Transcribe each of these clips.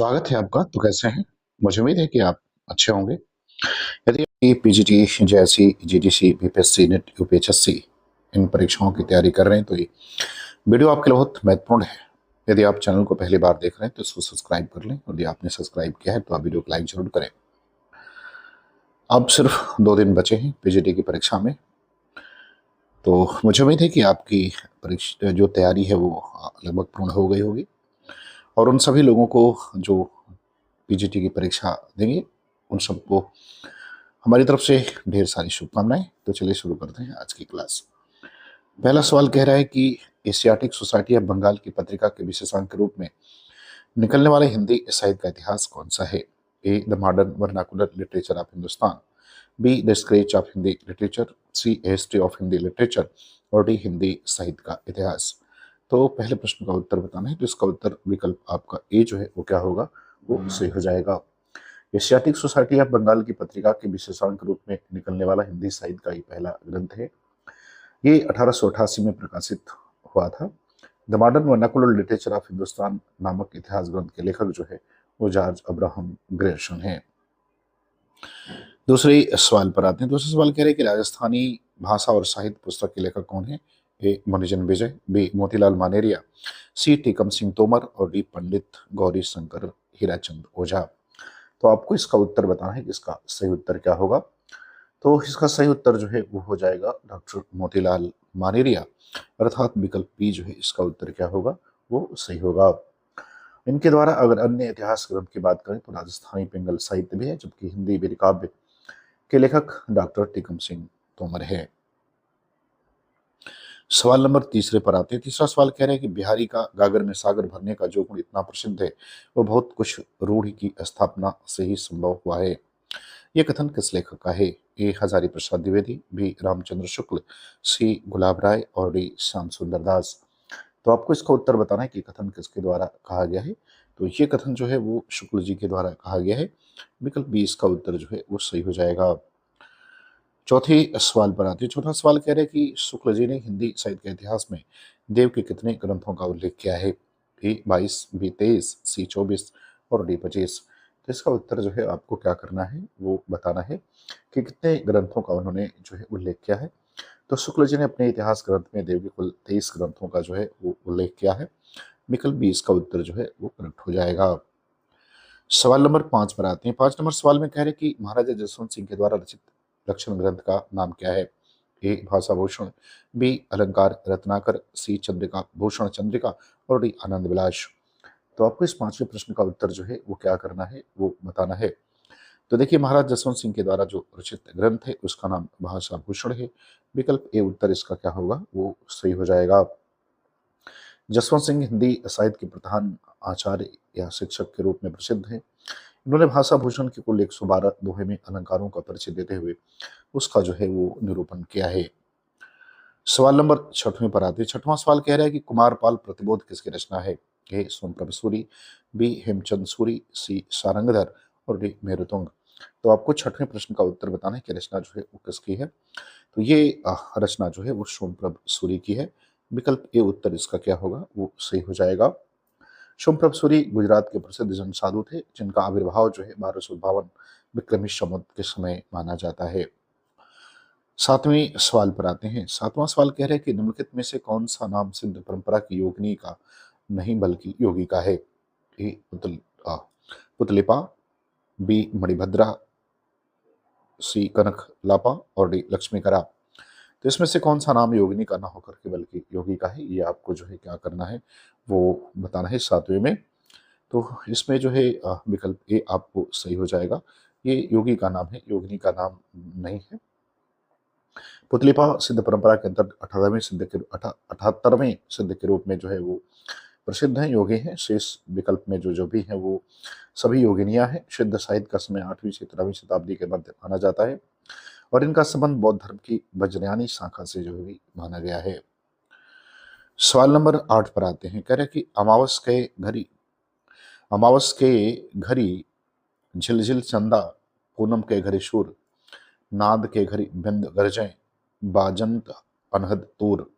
स्वागत है आपका। तो कैसे हैं? मुझे उम्मीद है कि आप अच्छे होंगे। यदि आप पीजीटी जैसी जीडीसी बीपीएससी नेट यूपीएचएससी इन परीक्षाओं की तैयारी कर रहे हैं तो ये वीडियो आपके लिए बहुत महत्वपूर्ण है। यदि आप चैनल को पहली बार देख रहे हैं तो इसको सब्सक्राइब कर लें, और यदि आपने सब्सक्राइब किया है तो आप वीडियो को लाइक जरूर करें। अब सिर्फ 2 दिन बचे हैं पीजीटी की परीक्षा में, तो मुझे उम्मीद है कि आपकी परीक्षा जो तैयारी है वो लगभग पूर्ण हो गई होगी। और उन सभी लोगों को जो पीजीटी की परीक्षा देंगे, उन सबको हमारी तरफ से ढेर सारी शुभकामनाएं। तो चलिए शुरू करते हैं आज की क्लास। पहला सवाल कह रहा है कि एशियाटिक सोसाइटी ऑफ बंगाल की पत्रिका के विशेषांक के रूप में निकलने वाले हिंदी साहित्य का इतिहास कौन सा है? A the modern vernacular literature of Hindustan, B the scratch of Hindi literature, C history of Hindi literature, और डी हिंदी साहित्य का इतिहास। तो पहले प्रश्न का उत्तर बताना है, तो इसका उत्तर विकल्प आपका ए जो है वो क्या होगा, वो सही हो जाएगा। एशियाटिक सोसाइटी ऑफ बंगाल की पत्रिका के विशेषांक रूप में निकलने वाला हिंदी साहित्य का ये पहला ग्रंथ है। ये 1888 में प्रकाशित हुआ था। The modern vernacular literature of Hindustan नामक इतिहास ग्रंथ के लेखक जो है वो जॉर्ज अब्राहम ग्रेयर्सन है। दूसरे सवाल पर आते हैं। दूसरा सवाल कह रहे हैं कि राजस्थानी भाषा और साहित्य पुस्तक के लेखक कौन है? ए मणिजन विजय, बी मोतीलाल मानेरिया, सी टीकम सिंह तोमर, और डी पंडित गौरी शंकर हीराचंद ओझा। तो आपको इसका उत्तर बताना है कि इसका सही उत्तर क्या होगा। तो इसका सही उत्तर जो है वो हो जाएगा डॉक्टर मोतीलाल मानेरिया, अर्थात विकल्प बी जो है इसका उत्तर क्या होगा, वो सही होगा। इनके द्वारा अगर अन्य इतिहास ग्रंथ की बात करें तो राजस्थानी पिंगल साहित्य भी है, जबकि हिंदी वीर काव्य के लेखक डॉक्टर टीकम सिंह तोमर है। सवाल नंबर तीसरे पर आते हैं। तीसरा सवाल कह रहे हैं कि बिहारी का गागर में सागर भरने का जो गुण इतना प्रसिद्ध है वो बहुत कुछ रूढ़ि की स्थापना से ही संभव हुआ है। यह कथन किस लेखक का है? ए हजारी प्रसाद द्विवेदी, बी रामचंद्र शुक्ल, सी गुलाब राय, और डी श्याम सुंदर दास। तो आपको इसका उत्तर बताना है कि कथन किसके द्वारा कहा गया है। तो ये कथन जो है वो शुक्ल जी के द्वारा कहा गया है। विकल्प बी इसका उत्तर जो है वो सही हो जाएगा। चौथे सवाल पर आते हैं। चौथा सवाल कह रहे हैं कि शुक्ल जी ने हिंदी साहित्य के इतिहास में देव के कितने ग्रंथों का उल्लेख किया है? ए 22, बी 23, सी 24, और डी 25। तो इसका उत्तर जो है आपको क्या करना है, वो बताना है कि कितने ग्रंथों का उन्होंने जो है उल्लेख किया है। तो शुक्ल जी ने अपने इतिहास ग्रंथ में देव के कुल 23 ग्रंथों का जो है वो उल्लेख किया है। विकल्प बी इसका उत्तर जो है वो करेक्ट हो जाएगा। सवाल नंबर 5 पर आते हैं। 5 नंबर सवाल में कह रहे हैं कि महाराजा जसवंत सिंह के द्वारा रचित लक्षण ग्रंथ का नाम क्या है? ए भाषा भूषण, बी अलंकार रत्नाकर, सी चंद्रिका भूषण चंद्रिका, और डी आनंद विलास। तो आपको इस 5वें प्रश्न का उत्तर जो है वो क्या करना है, वो बताना है। तो देखिए, महाराज जसवंत सिंह के द्वारा जो रचित ग्रंथ है उसका नाम भाषा भूषण है। विकल्प ए उत्तर इसका क्या होगा, वो सही हो जाएगा। जसवंत सिंह हिंदी साहित्य के प्रधान आचार्य या शिक्षक के रूप में प्रसिद्ध हैं। इन्होंने भाषा भूषण के कुल 112 दोहे में अलंकारों का परिचय देते हुए उसका जो है वो निरूपण किया है। सवाल नंबर 6वें पर आते हैं। 6वां सवाल कह रहा है कि कुमारपाल प्रतिबोध किसकी रचना है? ए सोमप्रभ सूरी, बी हेमचंद सूरी, सी सारंगधर, और डी मेरुतुंग। तो आपको 6वें प्रश्न का उत्तर बताना है कि रचना जो है वो किसकी है। तो ये रचना जो है वो सोमप्रभ सूरी की है। विकल्प ए उत्तर इसका क्या होगा, वो सही हो जाएगा। सोमप्रभ सूरी गुजरात के प्रसिद्ध जन साधु थे, जिनका आविर्भाव जो है 1252 विक्रमी संवत के समय माना जाता है। 7वें सवाल पर आते हैं। 7वां सवाल कह रहे हैं कि निम्नलिखित में से कौन सा नाम सिद्ध परंपरा की योगिनी का नहीं बल्कि योगी का है? ए पुतलिपा, बी मणिभद्रा, सी कनक लापा, और डी लक्ष्मीकरा। तो इसमें से कौन सा नाम योगिनी का ना होकर के बल्कि योगी का है, ये आपको जो है क्या करना है, वो बताना है 7वें में। तो इसमें जो है विकल्प ए आपको सही हो जाएगा। ये योगी का नाम है, योगिनी का नाम नहीं है। पुतलिपा सिद्ध परंपरा के अंतर्गत 78वें सिद्ध के रूप में जो है वो प्रसिद्ध हैं, योगी हैं। शेष विकल्प में जो जो भी हैं वो सभी योगिनियां हैं। सिद्ध साहित्य का समय 8वीं से 13वीं शताब्दी के मध्य माना जाता है, और इनका संबंध बौद्ध धर्म की वज्रयानी शाखा से जो है माना गया है। सवाल नंबर 8 पर आते हैं। कह रहे कि अमावस के घड़ी झिलझिल चंदा, पूनम के घड़ी शूर, नाद के घड़ी बिंद गरजें, बाजंत अनहद तूर।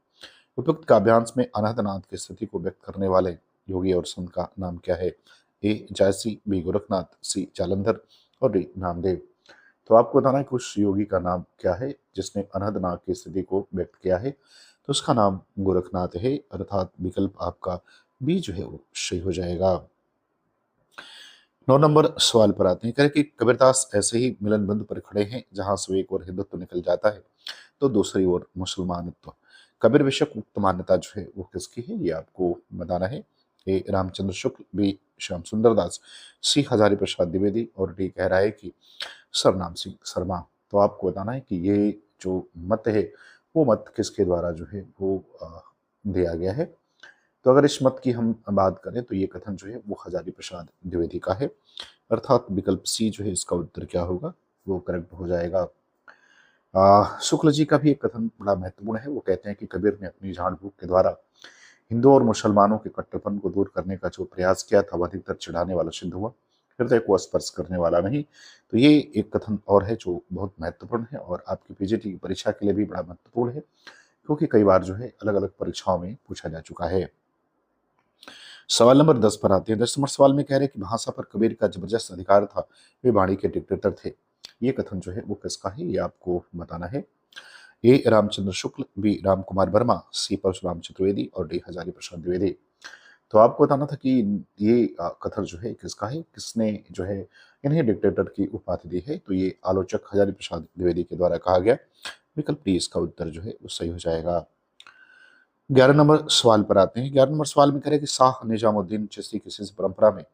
उपयुक्त काव्यांश में अनहद नाद की स्थिति को व्यक्त करने वाले योगी और संत का नाम क्या है? ए जायसी, बी गोरखनाथ, सी जालंधर और डी नामदेव। तो आपको बताना है कि उस योगी का नाम क्या है जिसने अनहद नाग की स्थिति को व्यक्त किया है। तो उसका नाम गोरखनाथ है, अर्थात विकल्प आपका बी जो है वो सही हो जाएगा। 9 नंबर सवाल पर आते हैं, कह रहे कि कबीरदास ऐसे ही मिलन बंध पर खड़े हैं जहां से एक और हिंदुत्व निकल जाता है तो दूसरी ओर मुसलमानत्व। कबीर विषयक उक्त मान्यता जो है वो किसकी है, ये आपको बताना है। ए रामचंद्र शुक्ल, बी श्याम सुंदर दास, सी हजारी प्रसाद द्विवेदी और डी कह रहा है कि सरनाम सिंह शर्मा। तो आपको बताना है कि ये जो मत है वो मत किसके द्वारा जो है वो दिया गया है। तो अगर इस मत की हम बात करें तो ये कथन जो है वो हजारी प्रसाद द्विवेदी का है, अर्थात विकल्प सी जो है इसका उत्तर क्या होगा, वो करेक्ट हो जाएगा। शुक्ल जी का भी एक कथन बड़ा महत्वपूर्ण है। वो कहते हैं कि कबीर ने अपनी झाड़ फूक के द्वारा हिंदुओं और मुसलमानों के कट्टरपन को दूर करने का जो प्रयास किया था वह अधिकतर चिढ़ाने वाला सिद्ध हुआ, हृदय को स्पर्श करने वाला नहीं। तो ये एक कथन और है जो बहुत महत्वपूर्ण है और आपकी पीजीटी की परीक्षा के लिए भी बड़ा महत्वपूर्ण है, क्योंकि कई बार जो है अलग अलग परीक्षाओं में पूछा जा चुका है। सवाल नंबर 10 पर आते हैं। 10 नंबर सवाल में कह रहे हैं कि भाषा पर कबीर का जबरदस्त अधिकार था, वे वाणी के डिक्टेटर थे। ये कथन जो है वो किसका है, ये आपको बताना है। ए रामचंद्र शुक्ल, बी राम कुमार वर्मा, सी परशुराम चतुर्वेदी और डी हजारी प्रसाद द्विवेदी। तो आपको बताना था कि ये कथन जो है किसका है, किसने जो है इन्हें डिक्टेटर की उपाधि दी है। तो ये आलोचक हजारी प्रसाद द्विवेदी के द्वारा कहा गया। विकल्प डी इसका उत्तर जो है वो सही हो जाएगा। 11 नंबर सवाल पर आते हैं। 11 नंबर सवाल में कह रहे हैं कि शाह निजामुद्दीन चिश्ती की सिंध परंपरा में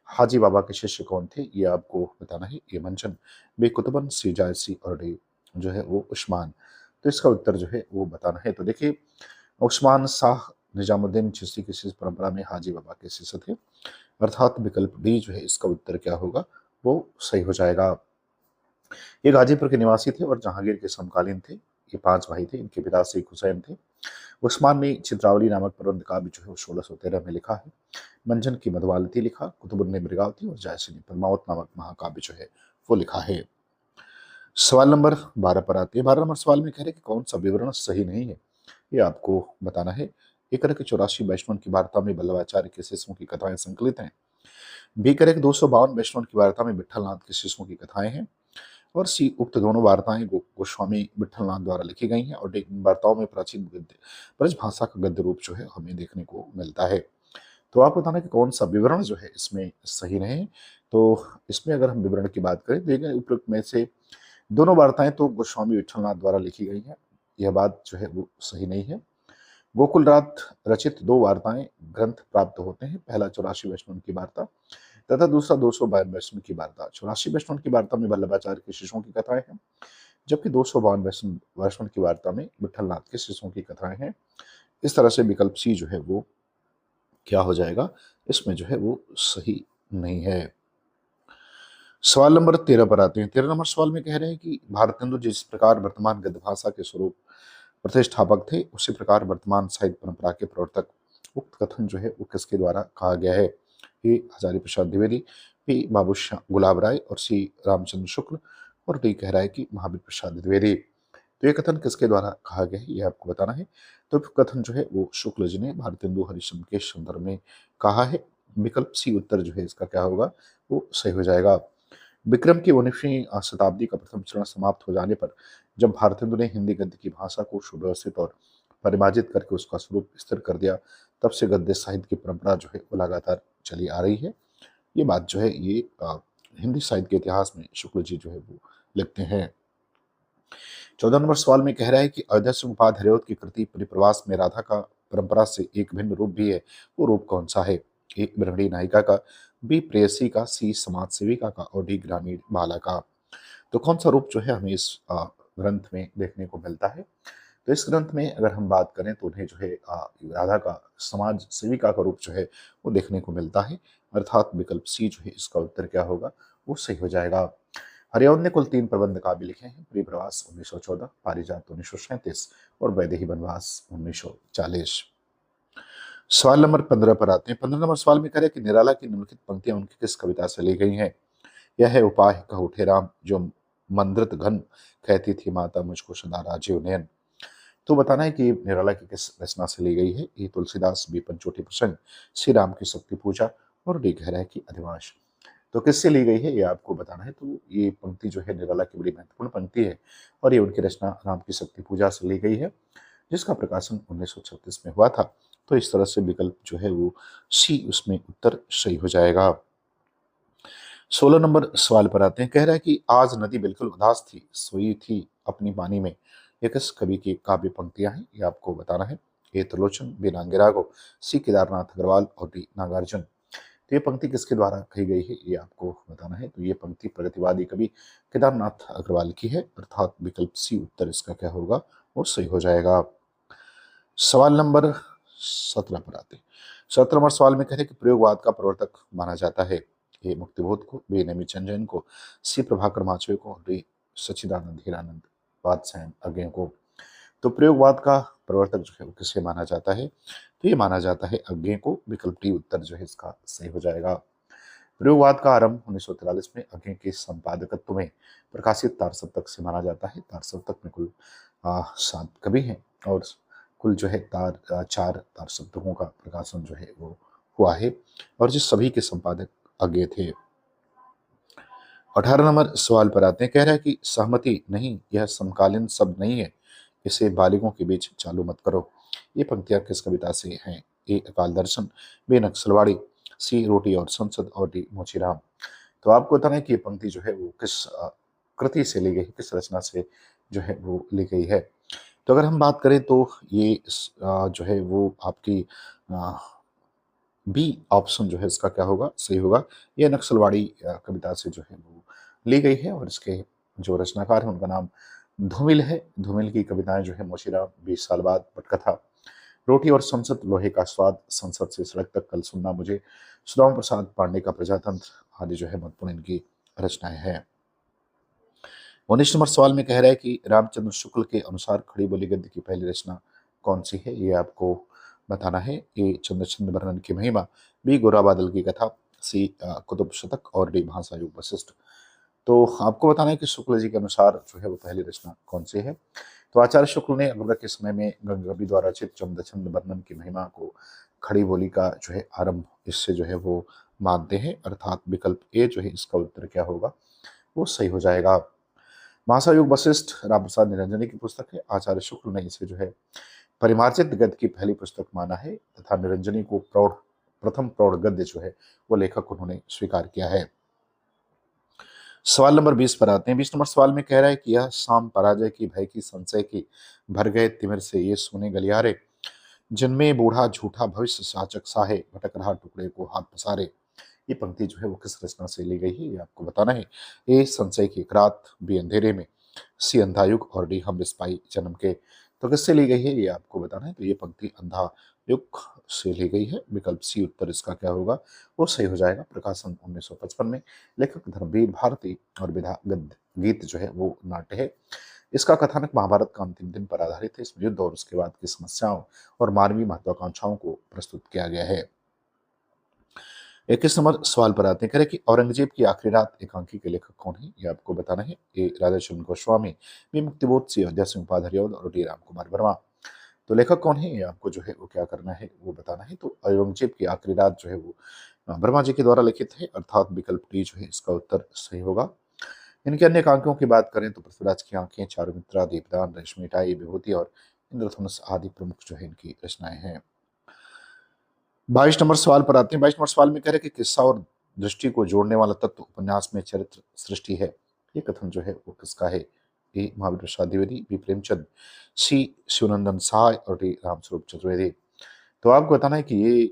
हाजी बाबा के शिष्य कौन थे, ये आपको बताना है। ये मंचन, बे कुतुबन, सी जायसी और डी जो है वो उस्मान। तो इसका उत्तर जो है वो बताना है। तो देखिए, उस्मान शाह निजामुद्दीन चिश्ती की सिंध परंपरा में हाजी बाबा के शिष्य थे, अर्थात विकल्प डी जो है इसका उत्तर क्या होगा, वो सही हो जाएगा। ये गाजीपुर के निवासी थे और जहांगीर के समकालीन थे। ये 5 भाई थे, इनके पिता शेख हुसैन थे। उस्मान ने चित्रावली नामक प्रबंध काव्य जो है वो 1613 में लिखा है। मंजन की मधुमालती लिखा, कुतुबुन ने मृगावती और जायसी ने पद्मावत नामक महाकाव्य जो है वो लिखा है। सवाल नंबर 12 पर आते हैं। 12 नंबर सवाल में कह रहे हैं कि कौन सा विवरण सही नहीं है, ये आपको बताना है। एक तरह के 84 वैष्णव की वार्ता में वल्लभाचार्य के शिष्यों की कथाएं संकलित हैं। बी करे 252 वैष्णव की वार्ता में विठलनाथ के शिष्यों की कथाएं हैं। और सी उक्त दोनों वार्ताएं गोस्वामी विठलनाथ द्वारा लिखी गई हैं और इन वार्ताओं में प्राचीन गद्य ब्रज भाषा का गद्य रूप जो है हमें देखने को मिलता है। तो आपको बताना है कि कौन सा विवरण जो है इसमें सही नहीं है। तो इसमें अगर हम विवरण की बात करें तो ये उपयुक्त में से दोनों वार्ताएं तो गोस्वामी विठलनाथ द्वारा लिखी गई हैं, यह बात जो है वो सही नहीं है। गोकुल रात रचित 2 वार्ताएं ग्रंथ प्राप्त होते हैं, पहला 84 वैष्णव की वार्ता तथा दूसरा 252 वैष्णव की वार्ता। 84 वैष्णव की वार्ता में वल्लभाचार्य के शिष्यों की कथाएं हैं, जबकि 252 वैष्णव की वार्ता में विठलनाथ के शिष्यों की कथाएं हैं। इस तरह से विकल्प सी जो है वो क्या हो जाएगा, इसमें जो है वो सही नहीं है। सवाल नंबर 13 पर आते हैं। 13 नंबर सवाल में कह रहे हैं कि भारतेंदु जिस प्रकार वर्तमान गद्य भाषा के स्वरूप प्रतिष्ठापक थे, उसी प्रकार वर्तमान साहित्य परंपरा के प्रवर्तक। उक्त कथन जो है वो किसके द्वारा कहा गया है, ए हजारी प्रसाद द्विवेदी, बी बाबू गुलाब राय और सी रामचंद्र शुक्ल और डी कह रहा है कि महावीर प्रसाद द्विवेदी। तो ये कथन किसके द्वारा कहा गया है, ये आपको बताना है। तो कथन जो है वो शुक्ल जी ने भारतेंदु हरिश्चंद्र के संदर्भ में कहा है। विकल्प सी उत्तर जो है इसका क्या होगा, वो सही हो जाएगा। विक्रम की 19वीं शताब्दी का प्रथम चरण समाप्त हो जाने पर जब भारतेंदु ने हिंदी गद्य की भाषा को सुव्यवस्थित और परिमार्जित करके उसका स्वरूप स्थिर कर दिया, तब से गद्य साहित्य की परंपरा जो है वो लगातार चली आ रही है। ये बात जो है ये हिंदी साहित्य के इतिहास में शुक्ल जी जो है वो लिखते हैं। 14 नंबर सवाल में कह रहा है कि अयोध्या से उपाध्याय हरिऔध की कृति परिप्रवास में राधा का परंपरा से एक भिन्न रूप भी है, वो रूप कौन सा है, ए ब्रह्मणी नायिका का, बी प्रेयसी का, सी समाज सेविका का और डी ग्रामीण बाला का। तो कौन सा रूप जो है हमें इस ग्रंथ में देखने को मिलता है। तो इस ग्रंथ में अगर हम बात करें तो उन्हें जो है राधा का समाज सेविका का रूप जो है वो देखने को मिलता है, अर्थात विकल्प सी जो है इसका उत्तर क्या होगा, वो सही हो जाएगा। हरिऔध ने कुल 3 प्रबंध काव्य लिखे हैं, परिप्रवास 1914, पारिजात 1937 और वैदेही वनवास 1940। सवाल नंबर 15 पर आते हैं। 15 नंबर सवाल में करें कि निराला की निम्नलिखित पंक्तियां उनकी किस कविता से ली गई हैं। यह है उपाय कह उठे राम, जो मंद्रित घन कहती थी माता मुझको सदा राजीव नयन। तो बताना है कि निराला की किस रचना से ली गई है। ए तुलसीदास, बी पंचोटी प्रसंग, सी राम की शक्ति पूजा और डी कह रहा है कि अधिवास। तो किससे ली गई है ये आपको बताना है। तो ये पंक्ति जो है निराला की बड़ी महत्वपूर्ण पंक्ति है और ये उनकी रचना राम की शक्ति पूजा से ली गई है, जिसका प्रकाशन 1936 में हुआ था। तो इस तरह से विकल्प जो है वो सी उसमें उत्तर सही हो जाएगा। 16 नंबर सवाल पर आते हैं। कह रहा है कि आज नदी बिल्कुल उदास थी, सोई थी अपनी पानी में। ये किस कवि की काव्य पंक्तियां हैं ये आपको बताना है। ए त्रिलोचन, बी नांगेरागो, सी केदारनाथ अग्रवाल और डी नागार्जुन। तो ये पंक्ति किसके द्वारा कही गई है ये आपको बताना है। तो ये पंक्ति प्रतिवादी कवि केदारनाथ अग्रवाल की है, अर्थात विकल्प सी उत्तर इसका क्या होगा वो सही हो जाएगा। सवाल नंबर 17 पर आते हैं। 17 नंबर सवाल में कह रहे हैं कि प्रयोगवाद का प्रवर्तक माना जाता है। ए मुक्तिबोध को, बी नेमिचंद्रन को, सी प्रभाकर माचवे को, डी सच्चिदानंद हीरानंद वात्स्यायन अज्ञे को। तो प्रयोगवाद का प्रवर्तक जो है वो किसे माना जाता है। तो ये माना जाता है अज्ञे को। विकल्प डी उत्तर जो है इसका सही हो जाएगा। प्रयोगवाद का आरंभ 1943 में अज्ञे के संपादकत्व में प्रकाशित तार सप्तक से माना जाता है। तार सप्तक में कुल 7 कवि हैं और कुल जो है चार तार सप्तकों का प्रकाशन जो है वो हुआ है और जिस सभी के संपादक अज्ञे थे। 18 नंबर सवाल पर आते हैं। कह रहा है कि सहमति नहीं, यह समकालीन शब्द नहीं है, इसे बालिगों के बीच चालू मत करो। ये पंक्तियां किस कविता से हैं। ए अकाल दर्शन, बी नक्सलवाड़ी, सी रोटी और संसद और डी मोचीराम। तो आपको बताना है कि ये पंक्ति जो है वो किस कृति से ली गई है, किस रचना से जो है वो ली गई है। तो अगर हम बात करें तो ये जो है वो आपकी बी ऑप्शन जो है इसका क्या होगा सही होगा। ये नक्सलवाड़ी कविता से जो है वो ली गई है और इसके जो रचनाकार हैं उनका नाम धूमिल है। धूमिल की कविताएं जो है मोशीराम, 20 साल बाद, पटकथा, रोटी और संसद, लोहे का स्वाद, संसद से सड़क तक, कल सुनना मुझे, सुदामा प्रसाद पांडे का प्रजातंत्र आदि जो है महत्वपूर्ण इनकी रचनाएं हैं। 19 नंबर सवाल में कह रहा है कि रामचंद्र शुक्ल के अनुसार खड़ी बोली गद्य की पहली रचना कौन सी है ये आपको बताना है। ए चंद्रचंद वर्णन की महिमा, बी गोरा बादल की कथा, सी कुतुब शतक और डी भाषा युग वशिष्ठ। तो आपको बताना है कि शुक्ल जी के अनुसार जो है वो पहली रचना कौन सी है। तो आचार्य शुक्ल ने अकबर के समय में गंगकवि द्वारा रचित चंद्रचंद वर्णन की महिमा को खड़ी बोली का जो है आरंभ इससे जो है वो मानते हैं, अर्थात विकल्प ए जो है इसका उत्तर क्या होगा वो सही हो जाएगा। महासायुग वशिष्ठ राम प्रसाद निरंजनी की पुस्तक है। आचार्य शुक्ल ने इसे जो है परिमार्जित गद्य की पहली पुस्तक माना है तथा निरंजनी को प्रथम प्रौढ़ गद्य जो है वो लेखक उन्होंने स्वीकार किया है। सवाल नंबर 20 पर आते हैं। 20 नंबर सवाल में कह रहा है कि यह शाम पराजय की, भय की, संशय की, भर गए तिमिर से ये सोने गलियारे, जिनमें बूढ़ा झूठा भविष्य साचक साहे, भटक रहा टुकड़े को हाथ पसारे। ये पंक्ति जो है वो किस रचना से ली गई है ये आपको बताना है। ए संशय की एक रात, बी अंधेरे में, सी अंधा युग और डी हम रिस्पाई जन्म के। तो किससे ली गई है ये आपको बताना है। तो ये पंक्ति अंधा युग से ली गई है। विकल्प सी उत्तर इसका क्या होगा वो सही हो जाएगा। प्रकाशन 1955 में, लेखक धर्मवीर भारती और विधा गद्य गीत जो है वो नाट्य है। इसका कथानक महाभारत का अंतिम दिन पर आधारित है। इसमें युद्ध और उसके बाद की समस्याओं और मानवीय महत्वाकांक्षाओं को प्रस्तुत किया गया है। 21 नंबर सवाल पर आते हैं। कह रहे कि औरंगजेब की आखिरी रात एकांकी के लेखक कौन है ये आपको बताना है। ए राधा चंद्र गोस्वामी, बी मुक्तिबोध, सी अयोध्या सिंह उपाध्याय और डी राम कुमार वर्मा। तो लेखक कौन है ये आपको जो है वो क्या करना है वो बताना है। तो औरंगजेब की आखिरी रात जो है वो वर्मा जी के द्वारा लिखित है, अर्थात विकल्प डी जो है इसका उत्तर सही होगा। इनके अन्य एकांकियों की बात करें तो पृथ्वीराज की आंखें, चारुमित्रा, दीपदान, रेशमिटाई, विभूति और इंद्रधनुष आदि प्रमुख जो है इनकी रचनाएं हैं। 22 नंबर सवाल पर आते हैं। 22 नंबर सवाल में कह रहे हैं कि किस्सा और दृष्टि को जोड़ने वाला तत्व उपन्यास में चरित्र सृष्टि है। ये कथन जो है वो किसका है। ए महावीर प्रसाद द्विवेदी, बी प्रेमचंद, सी शिवनंदन सहाय और डी रामस्वरूप चतुर्वेदी। तो आपको बताना है कि ये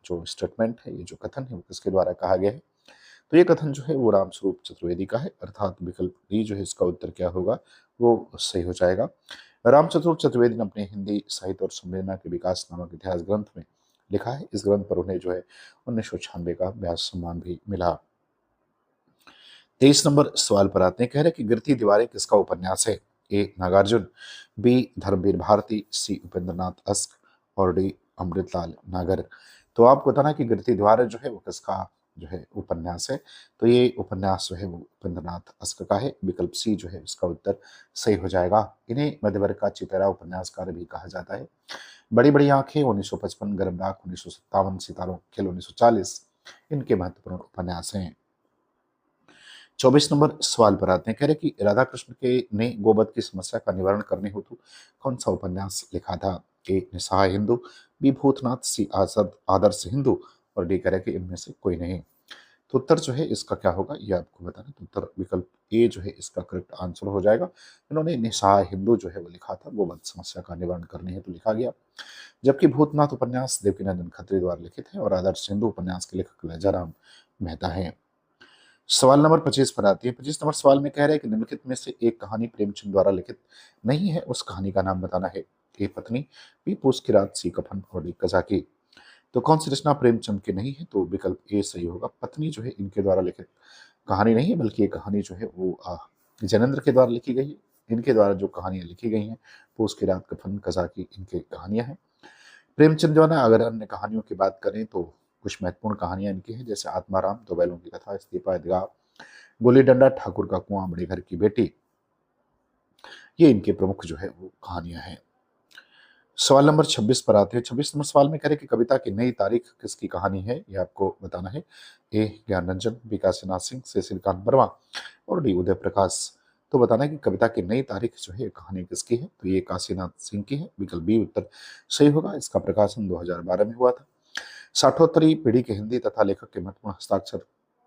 जो स्टेटमेंट है, ये जो कथन है वो किसके द्वारा कहा गया है। तो ये कथन जो है वो रामस्वरूप चतुर्वेदी का है, अर्थात विकल्प डी जो है इसका उत्तर क्या होगा वो सही हो जाएगा। रामचंद्र चतुर्वेदी ने अपने हिंदी साहित्य और संवेदना के विकास नामक इतिहास ग्रंथ में लिखा है। इस ग्रंथ पर उन्हें जो है 1996 का व्यास सम्मान भी मिला। 23 नंबर सवाल पर आते हैं। कह रहे कि गिरती दीवारें किसका उपन्यास है। ए नागार्जुन, बी धर्मवीर भारती, सी उपेंद्रनाथ अस्क और डी अमृतलाल नागर। तो आपको बताना है कि गिरती दीवारें जो है वो किसका जो है उपन्यास है। तो ये उपन्यास जो है वो उपेंद्रनाथ अस्क का है। विकल्प सी जो है इसका उत्तर सही हो जाएगा। इन्हें मध्यवर्ग का चितेरा उपन्यासकार भी कहा जाता है। बड़ी बड़ी आंखें 1955, गर्म राख 1957, सितारों खेल 1940, इनके महत्वपूर्ण उपन्यास हैं। 24 नंबर सवाल पर आते हैं, कह रहे कि राधा कृष्ण के ने गोवध की समस्या का निवारण करने हेतु कौन सा उपन्यास लिखा था? ए निस्सहाय हिंदू, बी भूतनाथ सी आजाद आदर्श हिंदू, और डी कह रहे कि इनमें से कोई नहीं। तो उत्तर जो है इसका क्या होगा ये आपको बताना। तो उत्तर विकल्प ए जो है इसका करेक्ट आंसर हो जाएगा। इन्होंने निस्सहाय हिंदू जो है वो लिखा था, गोवध समस्या का निवारण करने हेतु लिखा गया। जबकि भूतनाथ उपन्यास देवकीनंदन खत्री द्वारा लिखित है और आदर्श हिंदू उपन्यास के लेखक लहजाराम मेहता हैं। सवाल नंबर 25 पर आती है। 25 नंबर सवाल में कह रहे हैं कि निम्नलिखित में से एक कहानी प्रेमचंद द्वारा लिखित नहीं है, उस कहानी का नाम बताना है। ए पत्नी, बी पूस की रात, सी कफन, और डी कजाकी। तो कौन सी रचना प्रेमचंद की नहीं है? तो विकल्प ए सही होगा। पत्नी जो है इनके द्वारा लिखित कहानी नहीं है, बल्कि ये कहानी जो है वो जैनेन्द्र के द्वारा लिखी गई है। इनके द्वारा जो कहानियां लिखी गई हैं, पूस की रात, कफन, कजाकी, इनकी कहानियां हैं। प्रेमचंद जो है ना, अगर अन्य कहानियों की बात करें तो कुछ महत्वपूर्ण कहानियां इनकी हैं, जैसे आत्माराम, दो बैलों की कथा, इस्तीफा ईदगाह, गुल्ली डंडा, ठाकुर का कुआं, बड़े घर की बेटी, ये इनके प्रमुख जो है वो कहानियां हैं। सवाल नंबर 26 पर आते हैं। 26 नंबर सवाल में कह रहे कि कविता की नई तारीख किसकी कहानी है, ये आपको बताना है। ए ज्ञान रंजन, बी काशीनाथ सिंह, सी श्रीकांत वर्मा, और डी उदय प्रकाश। तो बताना है कि कविता की नई तारीख जो है कहानी किसकी है? तो ये काशीनाथ सिंह की है। विकल्प बी उत्तर सही होगा। इसका प्रकाशन 2012 में हुआ था। साठोत्तरी पीढ़ी के हिंदी तथा लेखक के महत्वपूर्ण हस्ताक्षर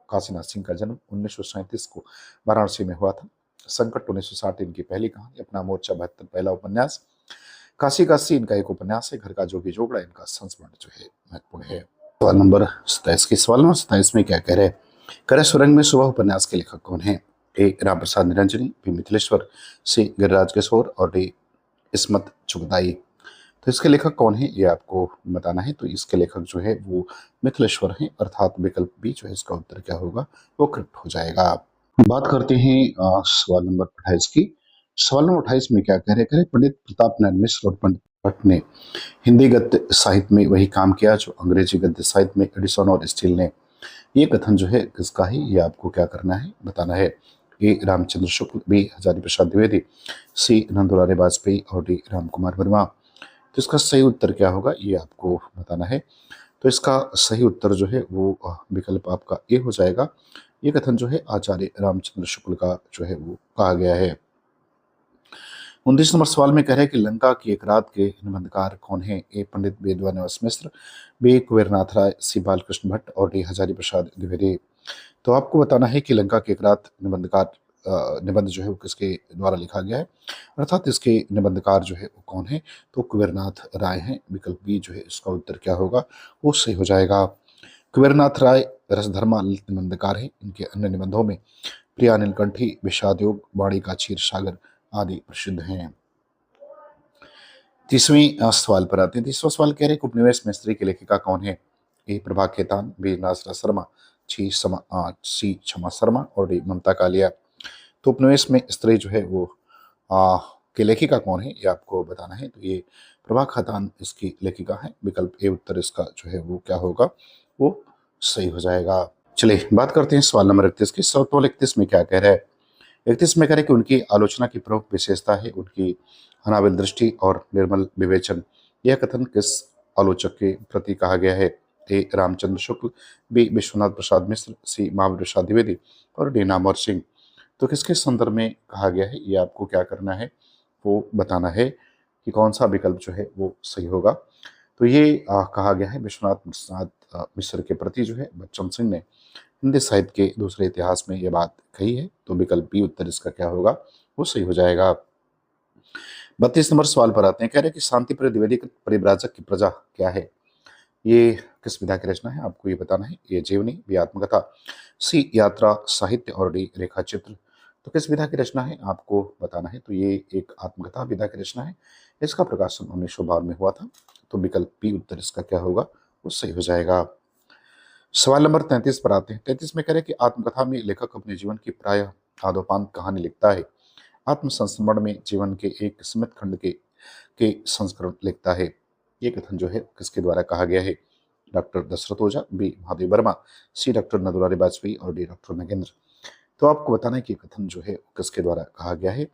काशीनाथ सिंह का जन्म 1937 को वाराणसी में हुआ था। संकट 1960 इनकी पहली कहानी, अपना मोर्चा 72 पहला उपन्यास, काशी काशी इनका एक उपन्यास है, घर का जोगी जोगड़ा इनका संस्मरण जो है महत्वपूर्ण है। सवाल नंबर 27 की सवाल नंबर 27 में क्या कह रहे हैं? करे सुरंग में सुबह उपन्यास के लेखक कौन है? ए राम प्रसाद निरंजनी, बी मिथिलेश्वर, सी गिरिराज किशोर, और डी इस्मत चुगताई। तो इसके लेखक कौन है ये आपको बताना है। तो इसके लेखक जो है वो मिथिलेश्वर हैं, अर्थात विकल्प बी जो है इसका उत्तर क्या होगा वो करेक्ट हो जाएगा। बात करते हैं सवाल नंबर 28 की। सवाल नंबर 28 में क्या कह रहे हैं? पंडित प्रताप नारायण मिश्र और पंडित भट्ट ने हिंदी गद्य साहित्य में वही काम किया जो अंग्रेजी गद्य साहित्य में एडिसन और स्टील ने। ये कथन जो है किसका है ये आपको क्या करना है बताना है। ए रामचंद्र शुक्ल, बी हजारी प्रसाद द्विवेदी, सी नंदुलाल वाजपेयी, और डी राम कुमार वर्मा। तो इसका सही उत्तर क्या होगा ये आपको बताना है। तो इसका सही उत्तर जो है वो विकल्प आपका ए हो जाएगा। ये कथन जो है आचार्य रामचंद्र शुक्ल का जो है वो कहा गया है। 29 नंबर सवाल में कह रहे हैं कि लंका की एक रात के निबंधकार कौन है? ए पंडित वेदवानिवास मिश्र, बी कुबेरनाथ राय, सी बालकृष्ण भट्ट, और डी हजारी प्रसाद द्विवेदी। तो आपको बताना है कि लंका की एक रात निबंधकार निबंध जो है वो किसके द्वारा लिखा गया है, अर्थात इसके निबंधकार जो है वो कौन है? तो कुबेरनाथ राय हैं। विकल्प बी जो है इसका उत्तर क्या होगा वो सही हो जाएगा। कुबेरनाथ राय रसधर्मा ललित निबंधकार हैं। इनके अन्य निबंधों में प्रिया नीलकंठी, विषाद योग, वाणी का क्षीर सागर आदि प्रसिद्ध हैं। 30वें सवाल पर आते हैं। 30वां सवाल कह रहे हैं कि उपनिवेश में स्त्री की लेखिका कौन है? ए प्रभा खेतान, बी नासरा शर्मा, सी क्षमा शर्मा, और डी ममता कालिया। तो उपनिवेश में स्त्री जो है वो की लेखिका कौन है ये आपको बताना है। तो ये प्रभा खातान इसकी लेखिका है। विकल्प ए उत्तर इसका जो है वो क्या होगा वो सही हो जाएगा। चलिए बात करते हैं सवाल नंबर 31 की। सवाल 31 में क्या कह रहा है? 31 में कह रहे हैं कि उनकी आलोचना की प्रमुख विशेषता है उनकी अनाविल दृष्टि और निर्मल विवेचन। यह कथन किस आलोचक के प्रति कहा गया है? ए रामचंद्र शुक्ल, बी विश्वनाथ प्रसाद मिश्र, सी महावीर प्रसाद द्विवेदी, और डी नामवर सिंह। तो किसके संदर्भ में कहा गया है ये आपको क्या करना है वो बताना है कि कौन सा विकल्प जो है वो सही होगा। तो ये कहा गया है विश्वनाथ प्रसाद मिश्र के प्रति जो है बच्चन सिंह ने हिंदी साहित्य के दूसरे इतिहास में ये बात कही है। तो विकल्प बी उत्तर इसका क्या होगा वो सही हो जाएगा। 32 नंबर सवाल पर आते हैं। कह रहे हैं कि शांति प्रिय द्विवेदी परिव्राजक की प्रजा क्या है? ये किस विधा की रचना है आपको ये बताना है। ये जीवनी, बी आत्मकथा, सी यात्रा साहित्य, और डी रेखा चित्र। तो किस विधा की रचना है आपको बताना है। तो ये एक आत्मकथा विधा की रचना है। इसका प्रकाशन 1912 में हुआ था। तो विकल्प बी उत्तर इसका क्या होगा वो सही हो जाएगा। सवाल नंबर 33 पर आते हैं। 33 में कह रहे हैं कि आत्मकथा में लेखक अपने जीवन की प्राय आदोपांत कहानी लिखता है। आत्मसंस्मरण में जीवन के एक सीमित खंड के संस्करण लिखता है। ये कथन जो है किसके द्वारा कहा गया है? डॉक्टर दशरथ ओझा, बी महादेव वर्मा, सी डॉक्टर नंदुलाल वाजपेयी, और डी डॉक्टर नगेंद्र। तो आपको बताना है कि कथन जो है किसके द्वारा कहा गया है।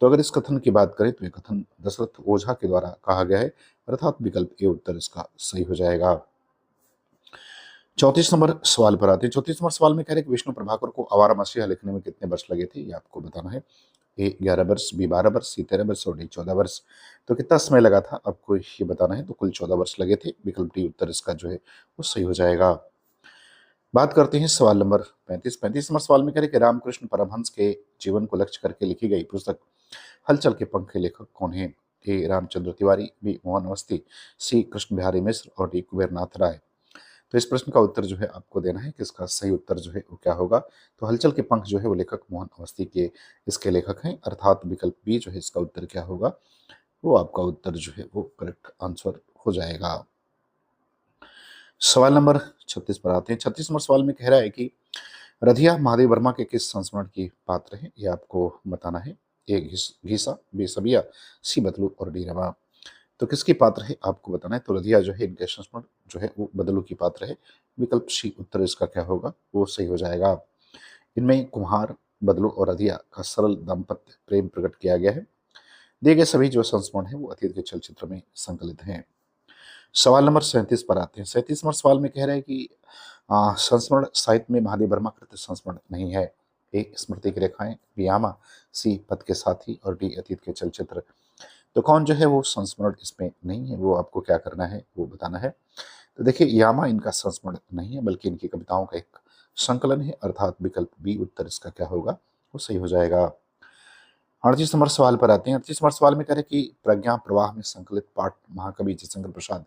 तो अगर इस कथन की बात करें तो ये कथन दशरथ ओझा के द्वारा कहा गया है, अर्थात विकल्प ए उत्तर इसका सही हो जाएगा। 34 नंबर सवाल पर आते हैं। 34 नंबर सवाल में कह रहे हैं कि विष्णु प्रभाकर को आवारा मसीहा लिखने में कितने वर्ष लगे थे, ये आपको बताना है। ए 11 वर्ष, बी 12 वर्ष, सी 13 वर्ष और डी 14 वर्ष। तो कितना समय लगा था आपको ये बताना है। तो कुल 14 वर्ष लगे थे। विकल्प डी उत्तर इसका जो है वो सही हो जाएगा। बात करते हैं सवाल नंबर 35। 35 नंबर सवाल में कह रहे हैं कि रामकृष्ण परमहंस के जीवन को लक्ष्य करके लिखी गई पुस्तक हलचल के पंख के लेखक कौन है। ए रामचंद्र तिवारी, बी मोहन अवस्थी, सी कृष्ण बिहारी मिश्र और डी कुबेरनाथ राय। तो इस प्रश्न का उत्तर जो है आपको देना है कि इसका सही उत्तर जो है वो क्या होगा। तो हलचल के पंख जो है वो लेखक मोहन अवस्थी के इसके लेखक हैं, अर्थात विकल्प बी जो है इसका उत्तर क्या होगा, वो आपका उत्तर जो है वो करेक्ट आंसर हो जाएगा। सवाल नंबर 36 पर आते हैं। 36 नंबर सवाल में कह रहा है कि रधिया महादेव वर्मा के किस संस्मरण की पात्र है, ये आपको बताना है। ए घीसा, बी सबिया, सी बतलू और डी रमा। तो किसकी पात्र है आपको बताना है। तो रधिया जो है इनके संस्मरण जो है वो बदलू की पात्र है। विकल्प सी उत्तर इसका क्या होगा, वो सही हो जाएगा। इनमें कुम्हार, बदलू और रधिया का सरल दाम्पत्य प्रेम प्रकट किया गया है। दिए गए सभी जो संस्मरण है वो अतीत के चलचित्र में संकलित हैं। सवाल नंबर 37 पर आते हैं। 37 नंबर सवाल में कह रहे हैं कि संस्मरण साहित्य में महादेव वर्मा कृत संस्मरण नहीं है। ए स्मृति की रेखाएं, बी यामा, सी पद के साथी और डी अतीत के चलचित्र। तो कौन जो है वो संस्मरण इसमें नहीं है, वो आपको क्या करना है वो बताना है। तो देखिए यामा इनका संस्मरण नहीं है बल्कि इनकी कविताओं का एक संकलन है, अर्थात विकल्प बी उत्तर इसका क्या होगा, वो सही हो जाएगा। 38 नंबर सवाल पर आते हैं। 38 नंबर सवाल में कह रहे हैं कि प्रज्ञा प्रवाह में संकलित पाठ महाकवि जयशंकर प्रसाद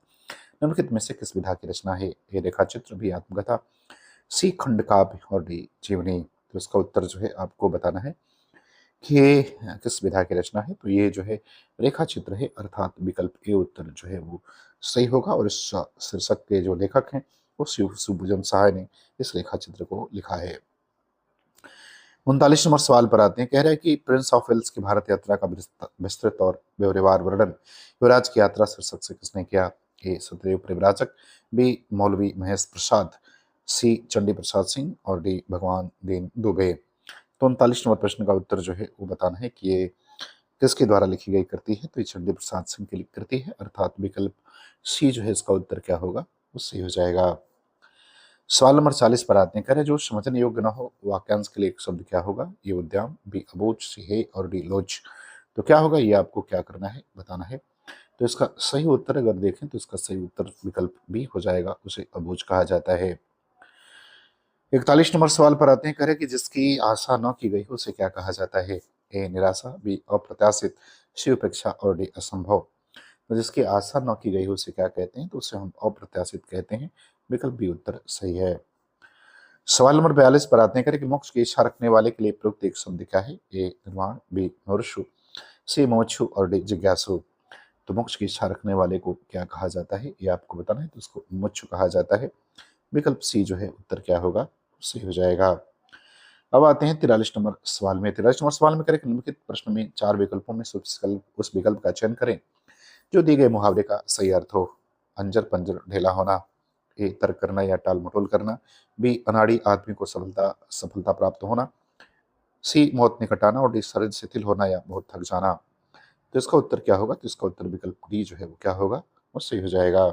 निम्नलिखित में से किस विधा की रचना है। ए रेखा चित्र, बी आत्मकथा, सी खंड काव्य और डी जीवनी। तो इसका उत्तर जो है आपको बताना है कि ये किस विधा की रचना है। तो ये जो है रेखा चित्र है, अर्थात विकल्प ए उत्तर जो है वो सही होगा। और इस शीर्षक के जो लेखक हैं वो शिव सुभुजन सहाय ने इस रेखा चित्र को लिखा है। 39 नंबर सवाल पर आते हैं। कह रहे हैं कि प्रिंस ऑफ वेल्स की भारत यात्रा का विस्तृत और ब्यौरेवार वर्णन युवराज की यात्रा शीर्षक से किसने किया। ए सतदेव परिव्राजक, बी मौलवी महेश प्रसाद, सी चंडी प्रसाद सिंह और डी भगवान दीन दुबे। तो 39 नंबर प्रश्न का उत्तर जो है वो बताना है कि ये किसके द्वारा लिखी गई कृति है। तो ये चंडी प्रसाद सिंह की कृति है, अर्थात विकल्प सी जो है इसका उत्तर क्या होगा, वो सही हो जाएगा। सवाल नंबर 40 पर आते हैं। कह रहे जो समझने योग्य ना हो वाक्यांश के लिए एक शब्द क्या होगा। ये उद्यान, बी अबूझ, सी है और डी लोच। तो क्या होगा, ये आपको क्या करना है बताना है। तो इसका सही उत्तर अगर देखें तो इसका सही उत्तर विकल्प बी हो जाएगा, उसे अबूझ कहा जाता है। 41 नंबर सवाल पर आते हैं। कह रहे कि जिसकी आशा न की गई हो उसे क्या कहा जाता है। ए निराशा, बी अप्रत्याशित, सी उपेक्षा और डी असंभव। तो जिसकी आशा न की गई हो उसे क्या कहते हैं, तो उसे हम अप्रत्याशित कहते हैं। विकल्प बी उत्तर सही है। सवाल नंबर 42 पर आते हैं। करें कि मोक्ष की इच्छा रखने वाले के लिए प्रयुक्त एक शब्द क्या है। ए निर्वाण, बी मुमुक्षु, सी मोक्षु और डी जिज्ञासु। तो मोक्ष की इच्छा रखने वाले को क्या कहा जाता है, ये आपको बताना है। तो उसको मुमुक्षु कहा जाता है। विकल्प सी जो है उत्तर क्या होगा, सही हो जाएगा। अब आते हैं 43 नंबर सवाल में। 43 नंबर सवाल में करें कि निम्नलिखित प्रश्न में चार विकल्पों में से उस विकल्प का चयन करें जो दिए गए मुहावरे का सही अर्थ हो। अंजर पंजर ढेला होना, ए तर्क करना या टाल मटोल करना, बी अनाड़ी आदमी को सफलता सफलता प्राप्त होना, सी मौत निकट आना और डी शरीर शिथिल होना या बहुत थक जाना। तो इसका उत्तर क्या होगा, तो इसका उत्तर विकल्प डी जो है वो क्या होगा, वो सही हो जाएगा।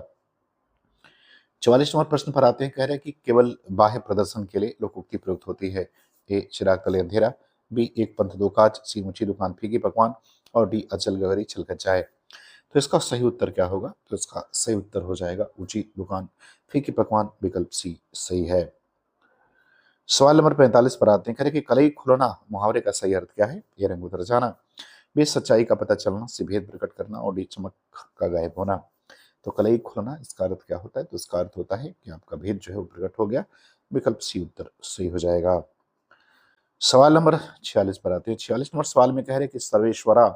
44 नंबर प्रश्न पर आते हैं। कह रहे हैं कि केवल बाह्य प्रदर्शन के लिए लोकोक्ति प्रयुक्त होती है। ए चिराग तले अंधेरा, बी एक पंथ दो काज, सी ऊंची दुकान फीकी पकवान और डी अचल गगरी छलकत जाए। तो इसका सही उत्तर क्या होगा, तो इसका सही उत्तर हो जाएगा ऊंची दुकान फीकी पकवान। विकल्प सी सही है। सवाल नंबर 45 पर आते हैं। कह रहे कि कलई खुलना मुहावरे का सही अर्थ क्या है। ये रंग उतर जाना, बी सच्चाई का पता चलना, सी भेद प्रकट करना और डी चमक का गायब होना। तो कलई खुलना इसका अर्थ क्या होता है, तो इसका अर्थ होता है कि आपका भेद जो है वो प्रकट हो गया। विकल्प सी उत्तर सही हो जाएगा। सवाल नंबर 46 पर आते हैं। 46 नंबर सवाल में कह रहे कि सर्वेश्वरा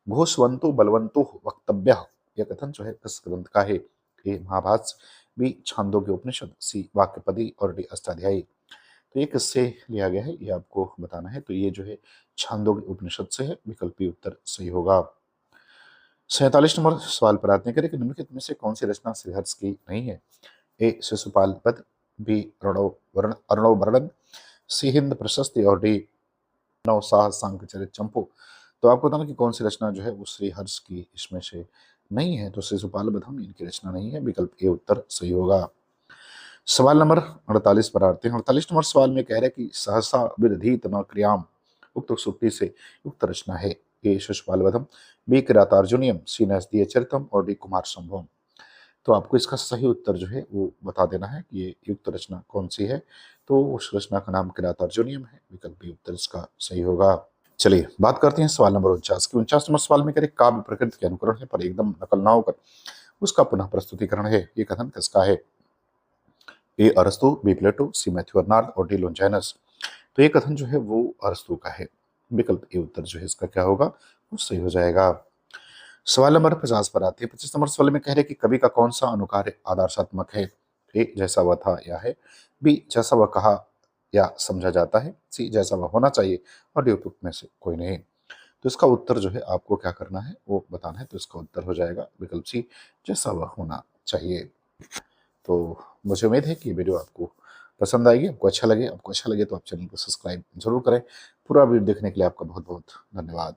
घोषवंतु बलवंतु वक्तव्य, यह कथन जो है किस ग्रंथ का है। ए महाभाष्य, बी छांदोग्य उपनिषद, सी वाक्यपदी और डी अष्टाध्यायी। तो ये किससे लिया गया है, ये आपको बताना है। तो ये जो है छांदोग्य उपनिषद से है। विकल्प बी उत्तर सही होगा। 47 नंबर सवाल पर आते हैं। कह रहे कि निम्नलिखित में से कौन सी रचना श्रीहर्ष की नहीं है। ए शिशुपाल पद, बी अर्णव वर्णन, सी हिंद प्रशस्ति और डी नव साहस सांकचरित चंपू। तो आपको बताना कि कौन सी रचना जो है वो श्रीहर्ष की इसमें से नहीं है। तो शिशुपाल बधम इनकी रचना नहीं है। विकल्प ए उत्तर सही होगा। सवाल नंबर 48 पर आते हैं। 48 नंबर सवाल में कह रहे हैं कि सहसा विदधीत न क्रियाम, उक्त सूक्ति से युक्त रचना है। ए शिशुपालवधम, बी किरातार्जुनीयम, सी नसदीय चरितम और डी कुमार संभवम। तो आपको इसका सही उत्तर जो है वो बता देना है कि ये युक्त रचना कौन सी है। तो उस रचना का नाम किरातार्जुनीयम है। विकल्प बी उत्तर इसका सही होगा। चलिए बात करते हैं सवाल नंबर 49 की। 49 नंबर सवाल में कह रहे काव्य प्रकृति के अनुकरण है पर एकदम नकल ना होकर उसका पुनः प्रस्तुतिकरण है। ये कथन किसका है? ए अरस्तु, बी प्लेटो, सी मैथ्यू अर्नाल्ड और डी लोनचैनस। तो ये कथन जो है वो अरस्तु का है। विकल्प ए उत्तर जो है इसका क्या होगा, वो सही हो जाएगा। सवाल नंबर 50 पर आते हैं। 25 नंबर सवाल में कह रहे हैं कि कवि का कौन सा अनुकार आदर्शात्मक है? ए जैसा वह था या है, बी जैसा वह कहा या समझा जाता है, सी जैसा वह होना चाहिए और डी उपयुक्त में से कोई नहीं। तो इसका उत्तर जो है आपको क्या करना है वो बताना है। तो इसका उत्तर हो जाएगा विकल्प सी, जैसा वह होना चाहिए। तो मुझे उम्मीद है कि ये वीडियो आपको पसंद आएगी, आपको अच्छा लगे तो आप चैनल को सब्सक्राइब जरूर करें। पूरा वीडियो देखने के लिए आपका बहुत बहुत धन्यवाद।